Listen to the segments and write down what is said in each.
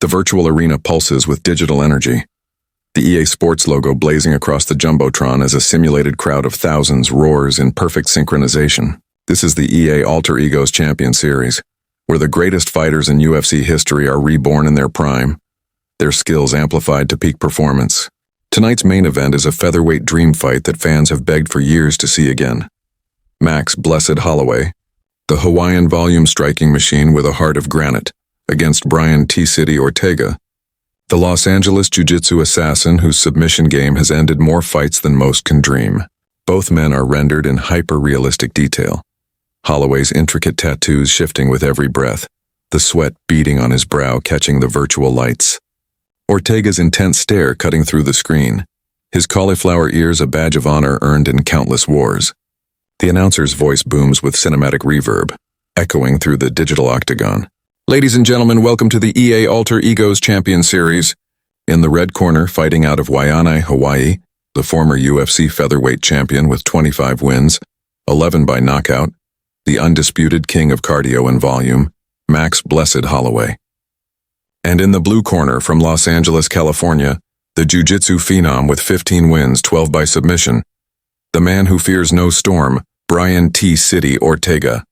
The virtual arena pulses with digital energy. The EA Sports logo blazing across the Jumbotron as a simulated crowd of thousands roars in perfect synchronization. This is the EA Alter Egos Champion Series, where the greatest fighters in UFC history are reborn in their prime, their skills amplified to peak performance. Tonight's main event is a featherweight dream fight that fans have begged for years to see again. Max "Blessed" Holloway, the Hawaiian volume striking machine with a heart of granite, against Brian T-City Ortega, the Los Angeles jiu-jitsu assassin whose submission game has ended more fights than most can dream. Both men are rendered in hyper-realistic detail. Holloway's intricate tattoos shifting with every breath, the sweat beading on his brow catching the virtual lights. Ortega's intense stare cutting through the screen, his cauliflower ears a badge of honor earned in countless wars. The announcer's voice booms with cinematic reverb, echoing through the digital octagon. Ladies and gentlemen, welcome to the EA Alter Egos Champion Series. In the red corner, fighting out of Waianae, Hawaii, the former UFC featherweight champion with 25 wins, 11 by knockout, the undisputed king of cardio and volume, Max "Blessed" Holloway. And in the blue corner from Los Angeles, California, the jiu-jitsu phenom with 15 wins, 12 by submission, the man who fears no storm, Brian T-City Ortega.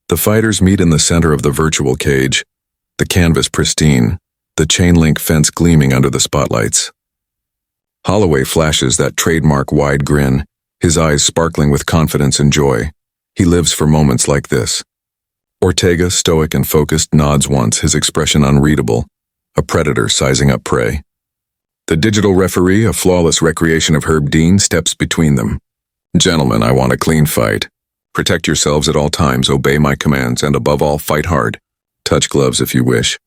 The fighters meet in the center of the virtual cage, the canvas pristine, the chain-link fence gleaming under the spotlights. Holloway flashes that trademark wide grin, his eyes sparkling with confidence and joy. He lives for moments like this. Ortega, stoic and focused, nods once, his expression unreadable, a predator sizing up prey. The digital referee, a flawless recreation of Herb Dean, steps between them. Gentlemen, I want a clean fight. Protect yourselves at all times, obey my commands, and above all, fight hard. Touch gloves if you wish.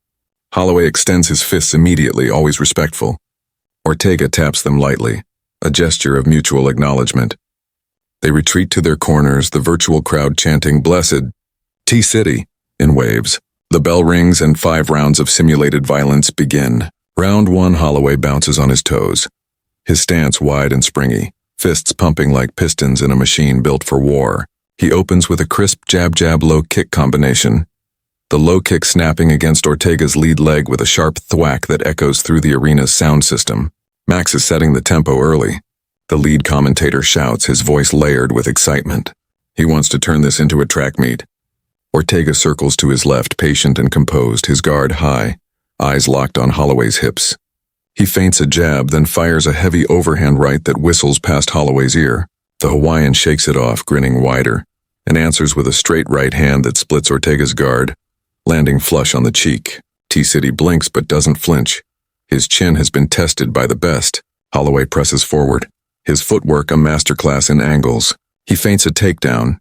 Holloway extends his fists immediately, always respectful. Ortega taps them lightly, a gesture of mutual acknowledgement. They retreat to their corners, the virtual crowd chanting "Blessed" T-City in waves. The bell rings and 5 rounds of simulated violence begin. Round 1, Holloway bounces on his toes, his stance wide and springy, fists pumping like pistons in a machine built for war. He opens with a crisp jab-jab low kick combination, the low kick snapping against Ortega's lead leg with a sharp thwack that echoes through the arena's sound system. Max is setting the tempo early. The lead commentator shouts, his voice layered with excitement. He wants to turn this into a track meet. Ortega circles to his left, patient and composed, his guard high, eyes locked on Holloway's hips. He feints a jab, then fires a heavy overhand right that whistles past Holloway's ear. The Hawaiian shakes it off, grinning wider, and answers with a straight right hand that splits Ortega's guard, landing flush on the cheek. T-City blinks but doesn't flinch. His chin has been tested by the best. Holloway presses forward, his footwork a masterclass in angles. He feints a takedown,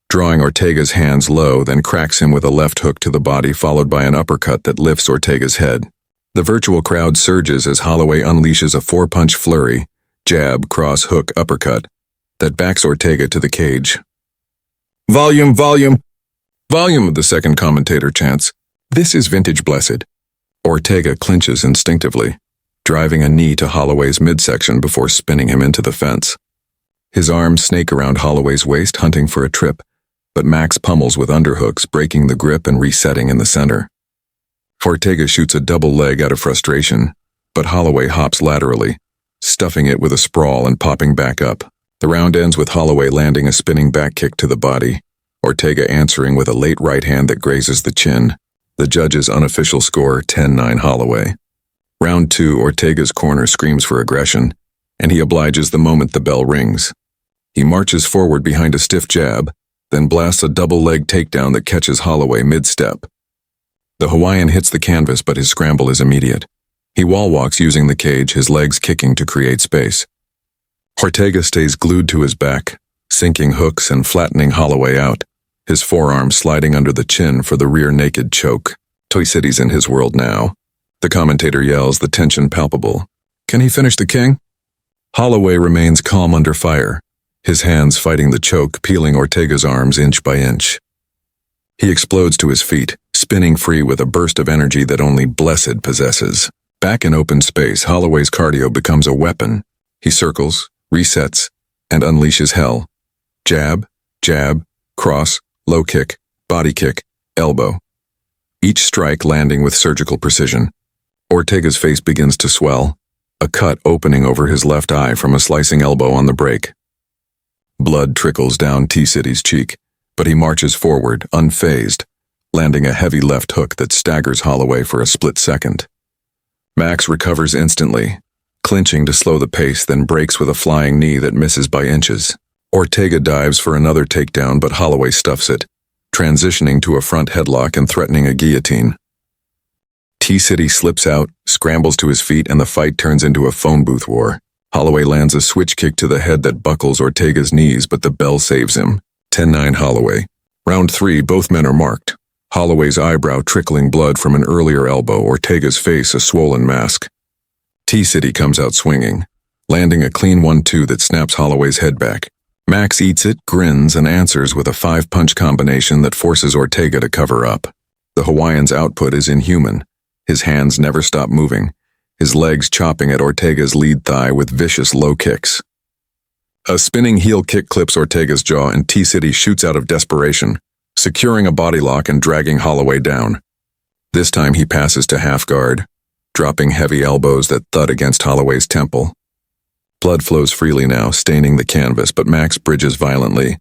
drawing Ortega's hands low, then cracks him with a left hook to the body followed by an uppercut that lifts Ortega's head. The virtual crowd surges as Holloway unleashes a 4-punch flurry, jab, cross, hook, uppercut, that backs Ortega to the cage. Volume, volume, volume, the second commentator chants. This is vintage Blessed. Ortega clinches instinctively, driving a knee to Holloway's midsection before spinning him into the fence. His arms snake around Holloway's waist, hunting for a trip, but Max pummels with underhooks, breaking the grip and resetting in the center. Ortega shoots a double leg out of frustration, but Holloway hops laterally, stuffing it with a sprawl and popping back up. The round ends with Holloway landing a spinning back kick to the body, Ortega answering with a late right hand that grazes the chin. The judge's unofficial score, 10-9 Holloway. Round 2, Ortega's corner screams for aggression, and he obliges the moment the bell rings. He marches forward behind a stiff jab, then blasts a double leg takedown that catches Holloway mid-step. The Hawaiian hits the canvas, but his scramble is immediate. He wall walks using the cage, his legs kicking to create space. Ortega stays glued to his back, sinking hooks and flattening Holloway out, his forearm sliding under the chin for the rear naked choke. T-City's in his world now. The commentator yells, the tension palpable. Can he finish the king? Holloway remains calm under fire, his hands fighting the choke, peeling Ortega's arms inch by inch. He explodes to his feet, spinning free with a burst of energy that only Blessed possesses. Back in open space, Holloway's cardio becomes a weapon. He circles, resets, and unleashes hell. Jab, jab, cross, low kick, body kick, elbow. Each strike landing with surgical precision. Ortega's face begins to swell, a cut opening over his left eye from a slicing elbow on the break. Blood trickles down T-City's cheek, but he marches forward, unfazed, landing a heavy left hook that staggers Holloway for a split second. Max recovers instantly, clinching to slow the pace, then breaks with a flying knee that misses by inches. Ortega dives for another takedown, but Holloway stuffs it, transitioning to a front headlock and threatening a guillotine. T-City slips out, scrambles to his feet, and the fight turns into a phone booth war. Holloway lands a switch kick to the head that buckles Ortega's knees, but the bell saves him. 10-9 Holloway. Round 3, both men are marked. Holloway's eyebrow trickling blood from an earlier elbow, Ortega's face a swollen mask. T-City comes out swinging, landing a clean 1-2 that snaps Holloway's head back. Max eats it, grins, and answers with a 5-punch combination that forces Ortega to cover up. The Hawaiian's output is inhuman. His hands never stop moving, his legs chopping at Ortega's lead thigh with vicious low kicks. A spinning heel kick clips Ortega's jaw, and T-City shoots out of desperation, securing a body lock and dragging Holloway down. This time he passes to half guard, dropping heavy elbows that thud against Holloway's temple. Blood flows freely now, staining the canvas, but Max bridges violently,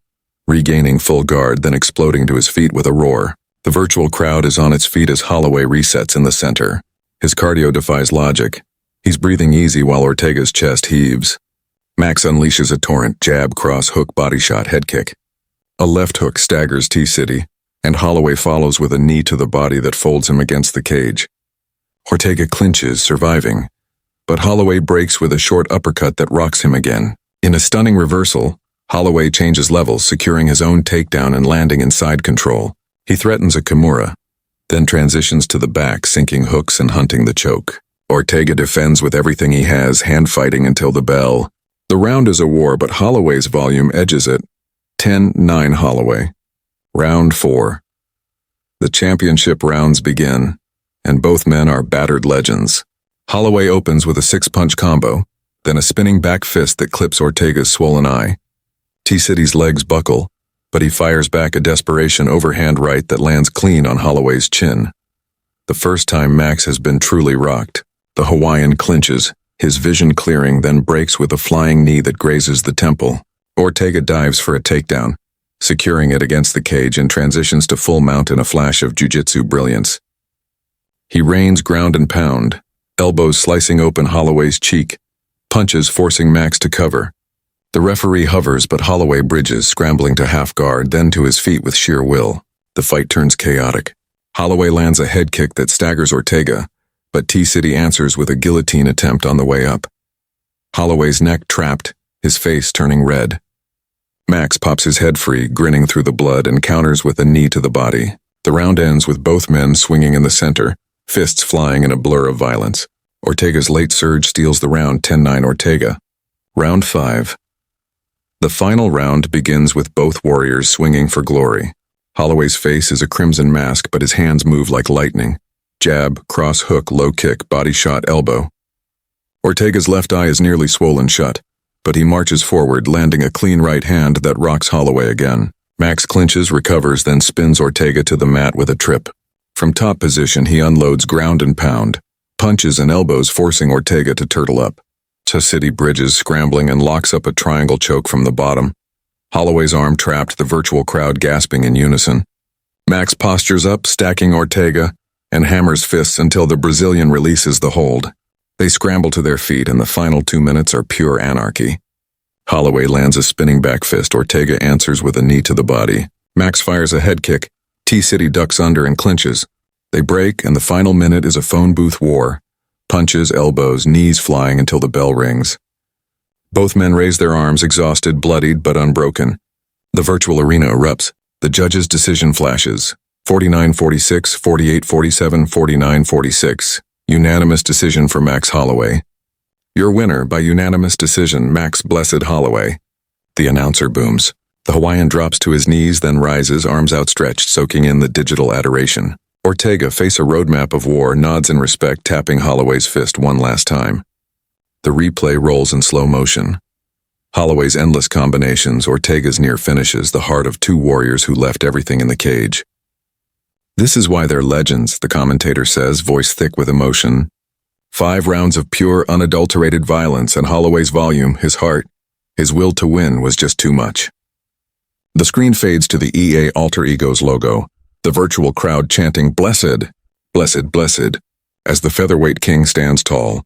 regaining full guard, then exploding to his feet with a roar. The virtual crowd is on its feet as Holloway resets in the center. His cardio defies logic. He's breathing easy while Ortega's chest heaves. Max unleashes a torrent, jab, cross, hook, body shot, head kick. A left hook staggers T-City, and Holloway follows with a knee to the body that folds him against the cage. Ortega clinches, surviving, but Holloway breaks with a short uppercut that rocks him again. In a stunning reversal, Holloway changes levels, securing his own takedown and landing in side control. He threatens a Kimura, then transitions to the back, sinking hooks and hunting the choke. Ortega defends with everything he has, hand-fighting until the bell. The round is a war, but Holloway's volume edges it. 10-9 Holloway. Round 4. The championship rounds begin, and both men are battered legends. Holloway opens with a 6-punch combo, then a spinning back fist that clips Ortega's swollen eye. T-City's legs buckle, but he fires back a desperation overhand right that lands clean on Holloway's chin. The first time Max has been truly rocked. The Hawaiian clinches, his vision clearing, then breaks with a flying knee that grazes the temple. Ortega dives for a takedown, securing it against the cage, and transitions to full mount in a flash of jiu-jitsu brilliance. He rains ground and pound, elbows slicing open Holloway's cheek, punches forcing Max to cover. The referee hovers, but Holloway bridges, scrambling to half guard, then to his feet with sheer will. The fight turns chaotic. Holloway lands a head kick that staggers Ortega, but T-City answers with a guillotine attempt on the way up. Holloway's neck trapped, his face turning red. Max pops his head free, grinning through the blood, and counters with a knee to the body. The round ends with both men swinging in the center, fists flying in a blur of violence. Ortega's late surge steals the round. 10-9 Ortega. Round 5. The final round begins with both warriors swinging for glory. Holloway's face is a crimson mask, but his hands move like lightning. Jab, cross hook, low kick, body shot, elbow. Ortega's left eye is nearly swollen shut, but he marches forward, landing a clean right hand that rocks Holloway again. Max clinches, recovers, then spins Ortega to the mat with a trip. From top position, he unloads ground and pound, punches and elbows forcing Ortega to turtle up. T-City bridges, scrambling, and locks up a triangle choke from the bottom. Holloway's arm trapped, the virtual crowd gasping in unison. Max postures up, stacking Ortega, and hammers fists until the Brazilian releases the hold. They scramble to their feet, and the final 2 minutes are pure anarchy. Holloway lands a spinning back fist. Ortega answers with a knee to the body. Max fires a head kick. T-City ducks under and clinches. They break, and the final minute is a phone booth war. Punches, elbows, knees flying until the bell rings. Both men raise their arms, exhausted, bloodied, but unbroken. The virtual arena erupts. The judges' decision flashes. 49-46, 48-47, 49-46. Unanimous decision for Max Holloway. Your winner by unanimous decision, Max Blessed Holloway. The announcer booms. The Hawaiian drops to his knees, then rises, arms outstretched, soaking in the digital adoration. Ortega, face a roadmap of war, nods in respect, tapping Holloway's fist one last time. The replay rolls in slow motion. Holloway's endless combinations, Ortega's near finishes, the heart of two warriors who left everything in the cage. This is why they're legends, the commentator says, voice thick with emotion. 5 rounds of pure, unadulterated violence, and Holloway's volume, his heart, his will to win was just too much. The screen fades to the EA Alter Egos logo, the virtual crowd chanting "Blessed, blessed, blessed," as the featherweight king stands tall,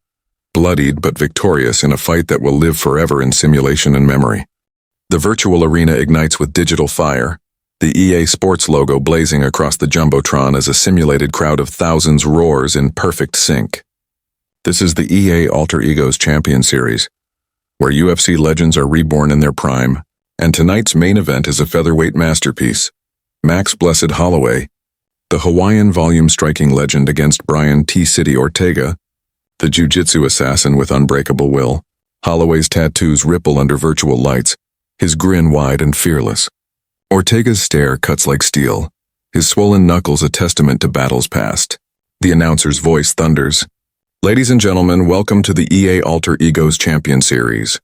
bloodied but victorious in a fight that will live forever in simulation and memory. The virtual arena ignites with digital fire, the EA Sports logo blazing across the Jumbotron as a simulated crowd of thousands roars in perfect sync. This is the EA Alter Egos Champion Series, where UFC legends are reborn in their prime, and tonight's main event is a featherweight masterpiece, Max "Blessed" Holloway, the Hawaiian volume-striking legend against Brian T-City Ortega, the jiu-jitsu assassin with unbreakable will. Holloway's tattoos ripple under virtual lights, his grin wide and fearless. Ortega's stare cuts like steel, his swollen knuckles a testament to battles past. The announcer's voice thunders, "Ladies and gentlemen, welcome to the EA Alter Egos Champion Series."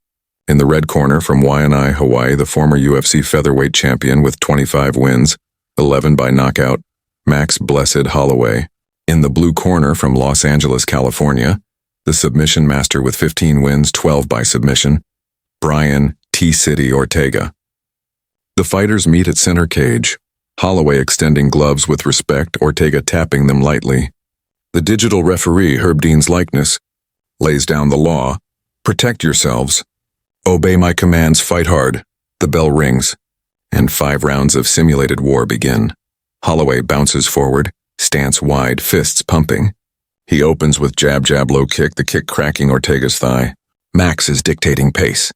In the red corner from Waianae, Hawaii, the former UFC featherweight champion with 25 wins, 11 by knockout, Max "Blessed" Holloway. In the blue corner from Los Angeles, California, the submission master with 15 wins, 12 by submission, Brian T-City Ortega. The fighters meet at center cage, Holloway extending gloves with respect, Ortega tapping them lightly. The digital referee, Herb Dean's likeness, lays down the law. "Protect yourselves. Obey my commands, fight hard." The bell rings, and 5 rounds of simulated war begin. Holloway bounces forward, stance wide, fists pumping. He opens with jab low kick, the kick cracking Ortega's thigh. Max is dictating pace.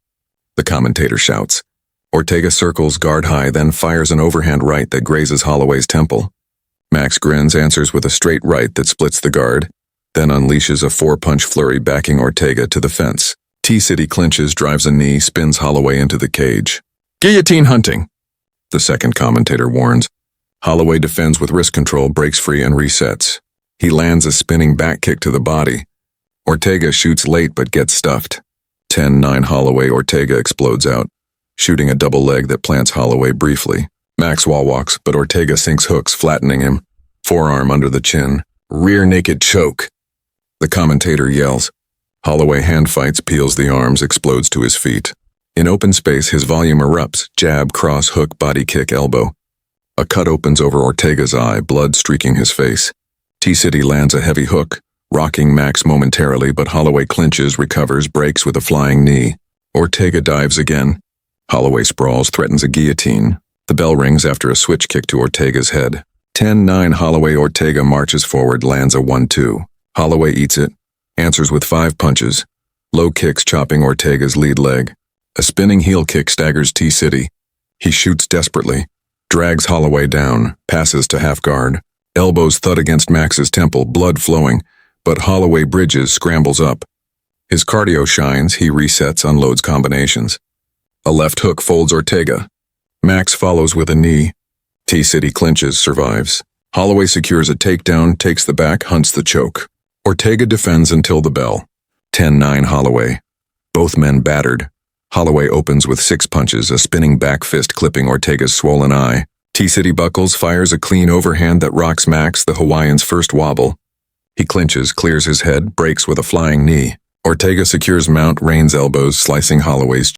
The commentator shouts. Ortega circles guard high, then fires an overhand right that grazes Holloway's temple. Max grins, answers with a straight right that splits the guard, then unleashes a 4-punch flurry backing Ortega to the fence. T-City clinches, drives a knee, spins Holloway into the cage. "Guillotine hunting," the second commentator warns. Holloway defends with wrist control, breaks free and resets. He lands a spinning back kick to the body. Ortega shoots late but gets stuffed. 10-9 Holloway. Ortega explodes out, shooting a double leg that plants Holloway briefly. Max wall walks, but Ortega sinks hooks, flattening him. Forearm under the chin. Rear naked choke. The commentator yells. Holloway hand fights, peels the arms, explodes to his feet. In open space, his volume erupts. Jab, cross, hook, body kick, elbow. A cut opens over Ortega's eye, blood streaking his face. T-City lands a heavy hook, rocking Max momentarily, but Holloway clinches, recovers, breaks with a flying knee. Ortega dives again. Holloway sprawls, threatens a guillotine. The bell rings after a switch kick to Ortega's head. 10-9 Holloway. Ortega marches forward, lands a 1-2. Holloway eats it, answers with 5 punches. Low kicks chopping Ortega's lead leg. A spinning heel kick staggers T-City. He shoots desperately, drags Holloway down, passes to half guard. Elbows thud against Max's temple, blood flowing, but Holloway bridges, scrambles up. His cardio shines, he resets, unloads combinations. A left hook folds Ortega. Max follows with a knee. T-City clinches, survives. Holloway secures a takedown, takes the back, hunts the choke. Ortega defends until the bell. 10-9 Holloway. Both men battered. Holloway opens with 6 punches, a spinning back fist clipping Ortega's swollen eye. T-City buckles, fires a clean overhand that rocks Max, the Hawaiian's first wobble. He clinches, clears his head, breaks with a flying knee. Ortega secures mount, rains elbows, slicing Holloway's